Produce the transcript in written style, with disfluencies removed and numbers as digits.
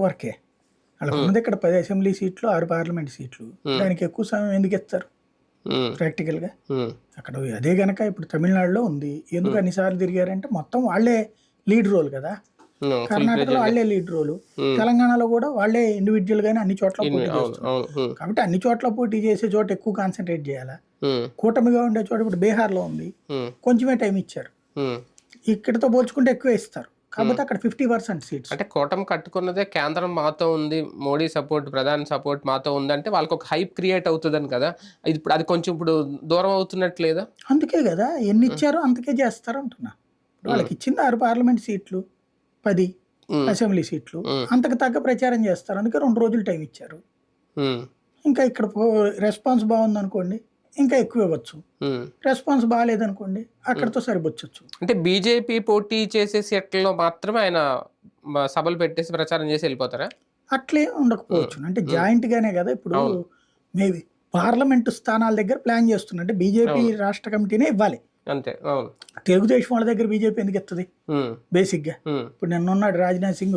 వరకే వాళ్ళకు ఉన్నది ఇక్కడ 10 అసెంబ్లీ సీట్లు 6 పార్లమెంట్ సీట్లు. దానికి ఎక్కువ సమయం ఎందుకు ఇస్తారు ప్రాక్టికల్గా? అక్కడ అదే గనక ఇప్పుడు తమిళనాడులో ఉంది, ఎందుకు అన్నిసార్లు తిరిగారంటే మొత్తం వాళ్ళే లీడ్ రోల్ కదా. కర్ణాటకలో వాళ్ళే లీడ్ రోలు, తెలంగాణలో కూడా వాళ్ళే ఇండివిజువల్ గానే అన్ని చోట్ల పోటీ చేస్తున్నారు. కాబట్టి అన్ని చోట్ల పోటీ చేసే చోట ఎక్కువ కాన్సన్ట్రేట్ చేయాలా. కూటమిగా ఉండే చోట ఇప్పుడు బీహార్లో ఉంది, కొంచెమే టైం ఇచ్చారు, ఇక్కడతో పోల్చుకుంటే ఎక్కువ ఇస్తారు. కాబట్టి అక్కడ 50% సీట్స్. అంటే కూటమి కట్టుకున్నదే కేంద్రం మాతో ఉంది, మోడీ సపోర్ట్, ప్రధాని సపోర్ట్ మాతో ఉందంటే వాళ్ళకి ఒక హైప్ క్రియేట్ అవుతుందని కదా. ఇప్పుడు అది కొంచెం ఇప్పుడు దూరం అవుతున్నట్లేదా? అందుకే కదా ఎన్ని ఇచ్చారో అంతకే చేస్తారు అంటున్నా. వాళ్ళకి ఇచ్చింది 6 పార్లమెంట్ సీట్లు, 10 అసెంబ్లీ సీట్లు, అంతకు తగ్గ ప్రచారం చేస్తారు. అందుకే 2 రోజులు టైం ఇచ్చారు. ఇంకా ఇక్కడ రెస్పాన్స్ బాగుంది అనుకోండి ఇంకా ఎక్కువ ఇవ్వచ్చు, రెస్పాన్స్ బాగాలేదనుకోండి అక్కడతో సరిపోవచ్చు. అంటే బీజేపీ పోటీ చేసే సీట్లలో మాత్రమే ఆయన సభలు పెట్టేసి ప్రచారం చేసి వెళ్ళిపోతారా? అట్లే ఉండకపోవచ్చు. అంటే జాయింట్ గానే కదా ఇప్పుడు మేబీ పార్లమెంటు స్థానాల దగ్గర ప్లాన్ చేస్తున్నా, అంటే బీజేపీ రాష్ట్ర కమిటీనే ఇవ్వాలి అంతే. తెలుగుదేశం వాళ్ళ దగ్గర బీజేపీ ఎందుకు ఇస్తుంది బేసిక్ గా? ఇప్పుడు నిన్న ఉన్నాడు రాజ్నాథ్ సింగ్